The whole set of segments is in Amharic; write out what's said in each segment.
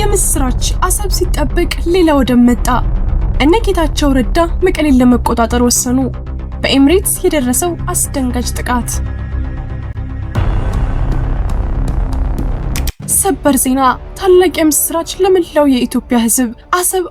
የምስራች አሰብ ሲጠበቅ ሌላ ወደብ መጣ። እነ ጌታቸው ረዳ መቀሌን ለመቆጣጠር ወሰኑ። በኤምሬትስ የደረሰው አስደንጋጭ ጥቃት። ሰበር ዜና! ታላቅ የምስራች ለመላው የኢትዮጵያ ሕዝብ።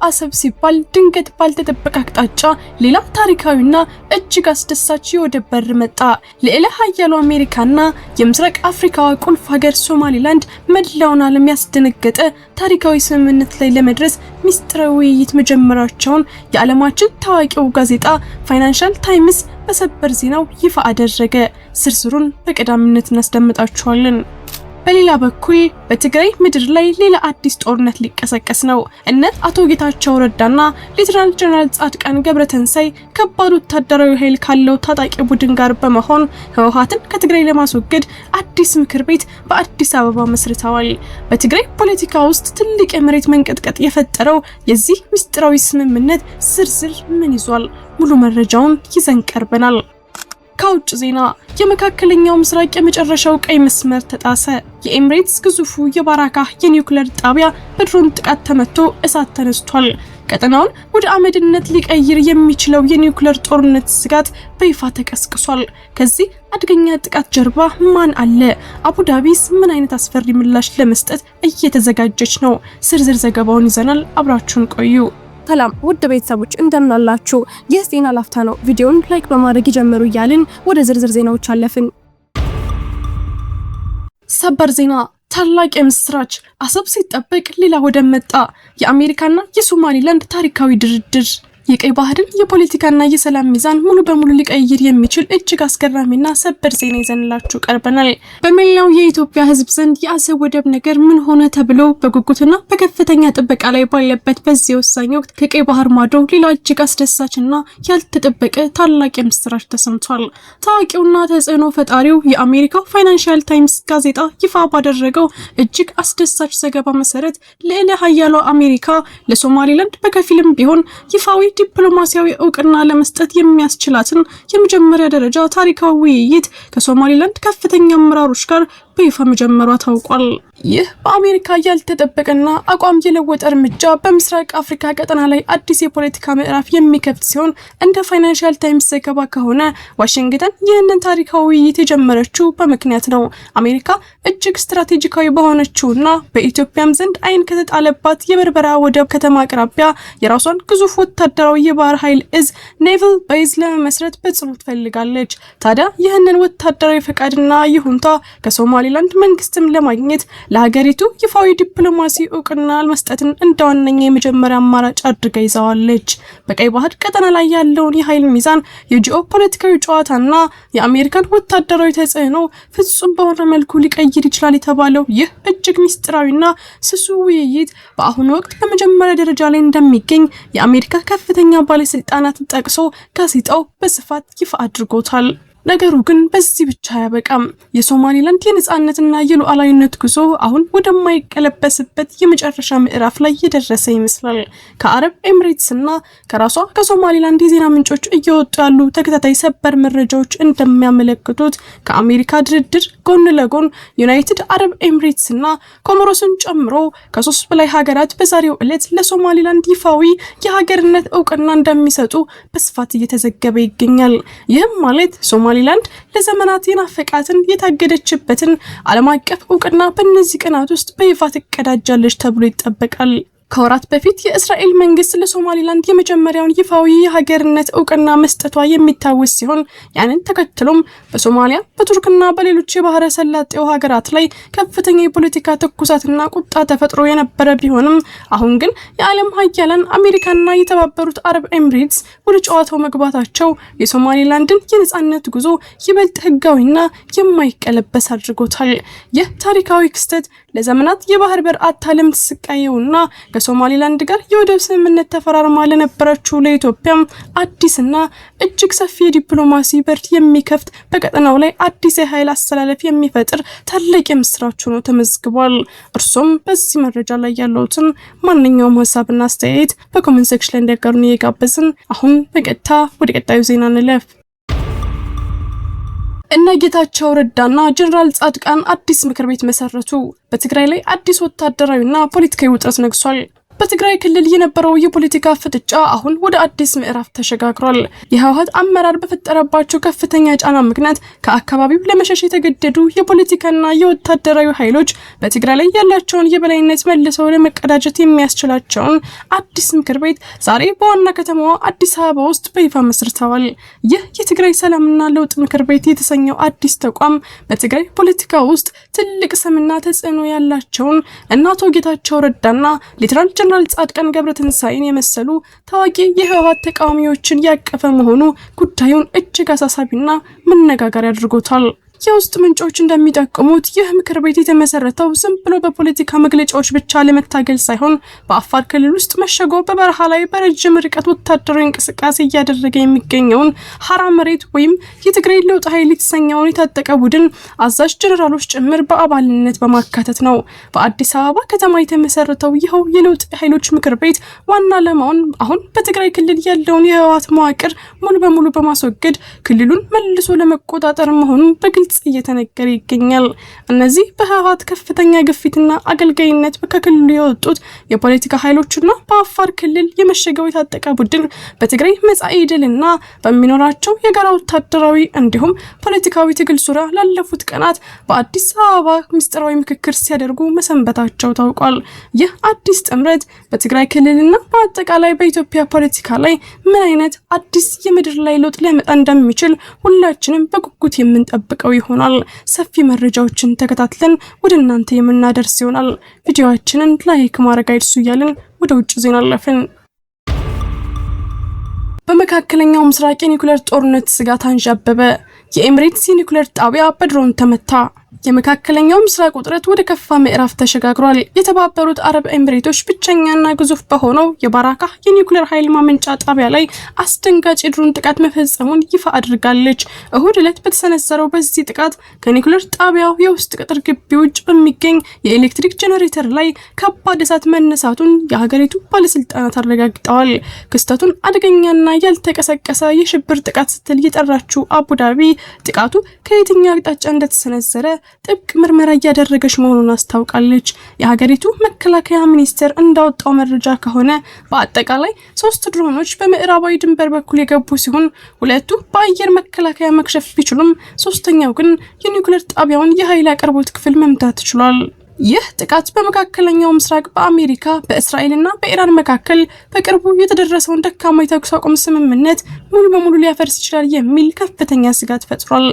አሰብ ሲባል ድንገት ባልተጠበቀ አቅጣጫ ሌላ ታሪካዊና እጅግ አስደሳች የወደብ በር መጣ። ልዕለ ኃያሉ አሜሪካና የምስራቅ አፍሪካዋ ቁልፍ ሀገር ሶማሊላንድ መላውን ዓለም ያስደነገጠ ታሪካዊ ስምምነት ላይ ለመድረስ ሚስጥራዊ ውይይት መጀመራቸውን የዓለማችን ታዋቂው ጋዜጣ ፋይናንሻል ታይምስ በሰበር ዜናው ይፋ አደረገ። ዝርዝሩን በቀዳሚነት እናስደምጣችኋለን። በሌላ በኩል በትግራይ ምድር ላይ ሌላ አዲስ ጦርነት ሊቀሰቀስ ነው። እነ አቶ ጌታቸው ረዳና ሌተናል ጀነራል ጻድቃን ገብረተንሳይ ከባድ ወታደራዊ ኃይል ካለው ታጣቂ ቡድን ጋር በመሆን ህወሓትን ከትግራይ ለማስወገድ አዲስ ምክር ቤት በአዲስ አበባ መስርተዋል። በትግራይ ፖለቲካ ውስጥ ትልቅ የመሬት መንቀጥቀጥ የፈጠረው የዚህ ምስጢራዊ ስምምነት ዝርዝር ምን ይዟል? ሙሉ መረጃውን ይዘን ቀርበናል። ከውጭ ዜና የመካከለኛው ምስራቅ የመጨረሻው ቀይ መስመር ተጣሰ። የኤምሬትስ ግዙፉ የባራካ የኒውክሌር ጣቢያ በድሮን ጥቃት ተመቶ እሳት ተነስቷል። ቀጠናውን ወደ አመድነት ሊቀይር የሚችለው የኒውክሌር ጦርነት ስጋት በይፋ ተቀስቅሷል። ከዚህ አደገኛ ጥቃት ጀርባ ማን አለ? አቡዳቢስ ምን አይነት አስፈሪ ምላሽ ለመስጠት እየተዘጋጀች ነው? ዝርዝር ዘገባውን ይዘናል። አብራችሁን ቆዩ። ሰላም ውድ ቤተሰቦች እንደምን አላችሁ? ይህ ዜና ላፍታ ነው። ቪዲዮውን ላይክ በማድረግ ይጀምሩ እያልን ወደ ዝርዝር ዜናዎች አለፍን። ሰበር ዜና! ታላቅ የምስራች! አሰብ ሲጠበቅ ሌላ ወደብ መጣ። የአሜሪካና የሶማሊላንድ ታሪካዊ ድርድር የቀይ ባህርን የፖለቲካና የሰላም ሚዛን ሙሉ በሙሉ ሊቀይር የሚችል እጅግ አስገራሚና ሰበር ዜና ይዘንላችሁ ቀርበናል። በመላው የኢትዮጵያ ሕዝብ ዘንድ የአሰብ ወደብ ነገር ምን ሆነ ተብሎ በጉጉትና በከፍተኛ ጥበቃ ላይ ባለበት በዚህ ወሳኝ ወቅት ከቀይ ባህር ማዶ ሌላ እጅግ አስደሳችና ያልተጠበቀ ታላቅ የምስራች ተሰምቷል። ታዋቂውና ተጽዕኖ ፈጣሪው የአሜሪካው ፋይናንሻል ታይምስ ጋዜጣ ይፋ ባደረገው እጅግ አስደሳች ዘገባ መሰረት ልዕለ ኃያሏ አሜሪካ ለሶማሊላንድ በከፊልም ቢሆን ይፋዊ ዲፕሎማሲያዊ እውቅና ለመስጠት የሚያስችላትን የመጀመሪያ ደረጃ ታሪካዊ ውይይት ከሶማሊላንድ ከፍተኛ አመራሮች ጋር በይፋ መጀመሯ ታውቋል። ይህ በአሜሪካ ያልተጠበቀና አቋም የለወጠ እርምጃ በምስራቅ አፍሪካ ቀጠና ላይ አዲስ የፖለቲካ ምዕራፍ የሚከፍት ሲሆን እንደ ፋይናንሻል ታይምስ ዘገባ ከሆነ ዋሽንግተን ይህንን ታሪካዊ ውይይት የጀመረችው በምክንያት ነው። አሜሪካ እጅግ ስትራቴጂካዊ በሆነችውና በኢትዮጵያም ዘንድ አይን ከተጣለባት የበርበራ ወደብ ከተማ አቅራቢያ የራሷን ግዙፍ ወታደራዊ የባህር ኃይል እዝ ኔቫል ቤዝ ለመመስረት በጽኑ ትፈልጋለች። ታዲያ ይህንን ወታደራዊ ፈቃድና ይሁንታ ከሶማሊላንድ መንግስትም ለማግኘት ለሀገሪቱ ይፋዊ ዲፕሎማሲ እውቅና መስጠትን እንደ ዋነኛ የመጀመሪያ አማራጭ አድርጋ ይዛዋለች። በቀይ ባህር ቀጠና ላይ ያለውን የኃይል ሚዛን፣ የጂኦ ፖለቲካዊ ጨዋታና የአሜሪካን ወታደራዊ ተጽዕኖ ፍጹም በሆነ መልኩ ሊቀይር ይችላል የተባለው ይህ እጅግ ሚስጥራዊና ስሱ ውይይት በአሁኑ ወቅት በመጀመሪያ ደረጃ ላይ እንደሚገኝ የአሜሪካ ከፍተኛ ባለስልጣናትን ጠቅሶ ጋዜጣው በስፋት ይፋ አድርጎታል። ነገሩ ግን በዚህ ብቻ አያበቃም። የሶማሊላንድ የነጻነትና የሉዓላዊነት ጉዞ አሁን ወደማይቀለበስበት የመጨረሻ ምዕራፍ ላይ የደረሰ ይመስላል። ከአረብ ኤምሬትስና ከራሷ ከሶማሊላንድ የዜና ምንጮች እየወጡ ያሉ ተከታታይ ሰበር መረጃዎች እንደሚያመለክቱት ከአሜሪካ ድርድር ጎን ለጎን ዩናይትድ አረብ ኤምሬትስና ኮሞሮስን ጨምሮ ከ3 በላይ ሀገራት በዛሬው ዕለት ለሶማሊላንድ ይፋዊ የሀገርነት እውቅና እንደሚሰጡ በስፋት እየተዘገበ ይገኛል። ይህም ማለት ሶማሊላንድ ለዘመናት የናፈቃትን የታገደችበትን ዓለም አቀፍ እውቅና በእነዚህ ቀናት ውስጥ በይፋ ትቀዳጃለች ተብሎ ይጠበቃል። ከወራት በፊት የእስራኤል መንግስት ለሶማሊላንድ የመጀመሪያውን ይፋዊ የሀገርነት እውቅና መስጠቷ የሚታወስ ሲሆን ያንን ተከትሎም በሶማሊያ በቱርክና በሌሎች የባህረ ሰላጤው ሀገራት ላይ ከፍተኛ የፖለቲካ ትኩሳትና ቁጣ ተፈጥሮ የነበረ ቢሆንም አሁን ግን የዓለም ሀያላን አሜሪካና የተባበሩት አረብ ኤምሬትስ ወደ ጨዋታው መግባታቸው የሶማሊላንድን የነጻነት ጉዞ ይበልጥ ህጋዊና የማይቀለበስ አድርጎታል። ይህ ታሪካዊ ክስተት ለዘመናት የባህር በር አታለም ተስቃየውና ከሶማሊላንድ ጋር የወደብ ስምምነት ተፈራርማ ለነበረችው ለኢትዮጵያም አዲስና እጅግ ሰፊ የዲፕሎማሲ በር የሚከፍት በቀጠናው ላይ አዲስ የኃይል አስተላለፍ የሚፈጥር ታላቅ የምስራች ሆኖ ተመዝግቧል። እርሶም በዚህ መረጃ ላይ ያለውትን ማንኛውም ሀሳብና አስተያየት በኮሜንት ሴክሽን ላይ እንዲያጋሩን እየጋበዝን አሁን በቀጥታ ወደ ቀጣዩ ዜና እንለፍ። እነ ጌታቸው ረዳና ጀነራል ጻድቃን አዲስ ምክር ቤት መሰረቱ። በትግራይ ላይ አዲስ ወታደራዊና ፖለቲካዊ ውጥረት ነግሷል። በትግራይ ክልል የነበረው የፖለቲካ ፍጥጫ አሁን ወደ አዲስ ምዕራፍ ተሸጋግሯል። የህወሓት አመራር በፈጠረባቸው ከፍተኛ ጫና ምክንያት ከአካባቢው ለመሸሽ የተገደዱ የፖለቲካና የወታደራዊ ኃይሎች በትግራይ ላይ ያላቸውን የበላይነት መልሰው ለመቀዳጀት የሚያስችላቸውን አዲስ ምክር ቤት ዛሬ በዋና ከተማዋ አዲስ አበባ ውስጥ በይፋ መስርተዋል። ይህ የትግራይ ሰላምና ለውጥ ምክር ቤት የተሰኘው አዲስ ተቋም በትግራይ ፖለቲካ ውስጥ ትልቅ ስምና ተጽዕኖ ያላቸውን እነ አቶ ጌታቸው ረዳና ሌተናል ጀነራል ጻድቃን ገብረትንሳኤን የመሰሉ ታዋቂ የህወሓት ተቃዋሚዎችን ያቀፈ መሆኑ ጉዳዩን እጅግ አሳሳቢና መነጋገሪያ አድርጎታል። የውስጥ ምንጮች እንደሚጠቁሙት ይህ ምክር ቤት የተመሰረተው ዝም ብሎ በፖለቲካ መግለጫዎች ብቻ ለመታገል ሳይሆን በአፋር ክልል ውስጥ መሸጎ በበረሃ ላይ በረጅም ርቀት ወታደራዊ እንቅስቃሴ እያደረገ የሚገኘውን ሐራ መሬት ወይም የትግራይ ለውጥ ኃይል የተሰኘውን የታጠቀ ቡድን አዛዥ ጀነራሎች ጭምር በአባልነት በማካተት ነው። በአዲስ አበባ ከተማ የተመሰረተው ይኸው የለውጥ ኃይሎች ምክር ቤት ዋና ዓላማውን አሁን በትግራይ ክልል ያለውን የህወሓት መዋቅር ሙሉ በሙሉ በማስወገድ ክልሉን መልሶ ለመቆጣጠር መሆኑን በግልጽ እየተነገረ ይገኛል። እነዚህ በህወሓት ከፍተኛ ግፊትና አገልጋይነት ከክልሉ የወጡት የፖለቲካ ኃይሎችና በአፋር ክልል የመሸገው የታጠቀ ቡድን በትግራይ መጻኢ ዕድልና በሚኖራቸው የጋራ ወታደራዊ እንዲሁም ፖለቲካዊ ትግል ዙሪያ ላለፉት ቀናት በአዲስ አበባ ምስጢራዊ ምክክር ሲያደርጉ መሰንበታቸው ታውቋል። ይህ አዲስ ጥምረት በትግራይ ክልልና በአጠቃላይ በኢትዮጵያ ፖለቲካ ላይ ምን አይነት አዲስ የምድር ላይ ለውጥ ሊያመጣ እንደሚችል ሁላችንም በጉጉት የምንጠብቀው ይሆናል። ሰፊ መረጃዎችን ተከታትለን ወደ እናንተ የምናደርስ ይሆናል። ቪዲዮአችንን ላይክ ማድረግ አይርሱ እያልን ወደ ውጭ ዜና አለፍን። በመካከለኛው ምስራቅ የኒውክሌር ጦርነት ስጋት አንዣበበ። የኤምሬትስ የኒውክሌር ጣቢያ በድሮን ተመታ። የመካከለኛው ምስራቅ ውጥረት ወደ ከፋ ምዕራፍ ተሸጋግሯል። የተባበሩት አረብ ኤምሬቶች ብቸኛና ግዙፍ በሆነው የባራካ የኒውክሌር ኃይል ማመንጫ ጣቢያ ላይ አስደንጋጭ የድሮን ጥቃት መፈጸሙን ይፋ አድርጋለች። እሁድ ዕለት በተሰነዘረው በዚህ ጥቃት ከኒውክሌር ጣቢያው የውስጥ ቅጥር ግቢ ውጭ በሚገኝ የኤሌክትሪክ ጄኔሬተር ላይ ከባድ እሳት መነሳቱን የሀገሪቱ ባለስልጣናት አረጋግጠዋል። ክስተቱን አደገኛና ያልተቀሰቀሰ የሽብር ጥቃት ስትል የጠራችው አቡዳቢ ጥቃቱ ከየትኛው አቅጣጫ እንደተሰነዘረ ጥብቅ ምርመራ እያደረገች መሆኑን አስታውቃለች። የሀገሪቱ መከላከያ ሚኒስቴር እንዳወጣው መረጃ ከሆነ በአጠቃላይ 3 ድሮኖች በምዕራባዊ ድንበር በኩል የገቡ ሲሆን 2ቱ በአየር መከላከያ መክሸፍ ቢችሉም 3ኛው ግን የኒውክሌር ጣቢያውን የኃይል አቅርቦት ክፍል መምታት ችሏል። ይህ ጥቃት በመካከለኛው ምስራቅ በአሜሪካ በእስራኤልና በኢራን መካከል በቅርቡ የተደረሰውን ደካማ የተኩስ አቁም ስምምነት ሙሉ በሙሉ ሊያፈርስ ይችላል የሚል ከፍተኛ ስጋት ፈጥሯል።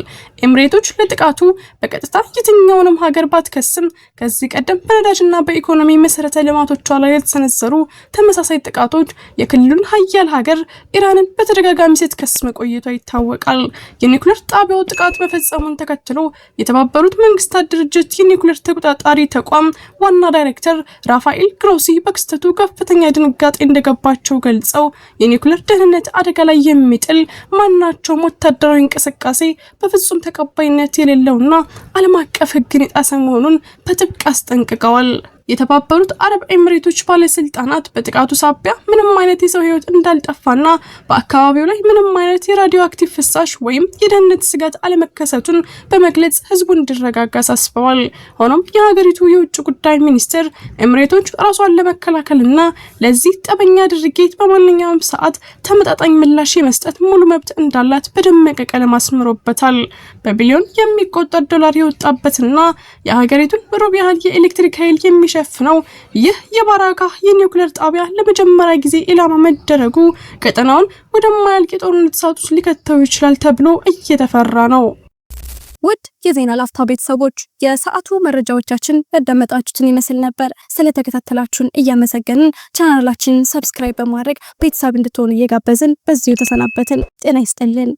ኤምሬቶች ለጥቃቱ በቀጥታ የትኛውንም ሀገር ባትከስም ከዚህ ቀደም በነዳጅና በኢኮኖሚ መሰረተ ልማቶቿ ላይ የተሰነዘሩ ተመሳሳይ ጥቃቶች የክልሉን ሀያል ሀገር ኢራንን በተደጋጋሚ ስትከስ መቆየቷ ይታወቃል። የኒውክሌር ጣቢያው ጥቃት መፈጸሙን ተከትሎ የተባበሩት መንግስታት ድርጅት የኒውክሌር ተቆጣጣሪ ተቋም ዋና ዳይሬክተር ራፋኤል ግሮሲ በክስተቱ ከፍተኛ ድንጋጤ እንደገባቸው ገልጸው የኒውክሌር ደህንነት አደጋ ላይ የሚጥል ማናቸውም ወታደራዊ እንቅስቃሴ በፍጹም ተቀባይነት የሌለውና ዓለም አቀፍ ሕግን የጣሰ መሆኑን በጥብቅ አስጠንቅቀዋል። የተባበሩት አረብ ኤምሬቶች ባለስልጣናት በጥቃቱ ሳቢያ ምንም አይነት የሰው ህይወት እንዳልጠፋና በአካባቢው ላይ ምንም አይነት የራዲዮ አክቲቭ ፍሳሽ ወይም የደህንነት ስጋት አለመከሰቱን በመግለጽ ህዝቡን እንዲረጋጋ አሳስበዋል። ሆኖም የሀገሪቱ የውጭ ጉዳይ ሚኒስቴር ኤምሬቶች ራሷን ለመከላከልና ለዚህ ጠበኛ ድርጊት በማንኛውም ሰዓት ተመጣጣኝ ምላሽ የመስጠት ሙሉ መብት እንዳላት በደመቀ ቀለም አስምሮበታል። በቢሊዮን የሚቆጠር ዶላር የወጣበትና የሀገሪቱን ሩብ ያህል የኤሌክትሪክ ኃይል የሚሸፍነው ይህ የባራካ የኒውክሌር ጣቢያ ለመጀመሪያ ጊዜ ኢላማ መደረጉ ቀጠናውን ወደማያልቅ የጦርነት እሳት ውስጥ ሊከተው ይችላል ተብሎ እየተፈራ ነው። ውድ የዜና ላፍታ ቤተሰቦች የሰዓቱ መረጃዎቻችን ያዳመጣችሁትን ይመስል ነበር። ስለተከታተላችሁን እያመሰገንን ቻናላችንን ሰብስክራይብ በማድረግ ቤተሰብ እንድትሆኑ እየጋበዝን በዚሁ ተሰናበትን። ጤና ይስጥልን።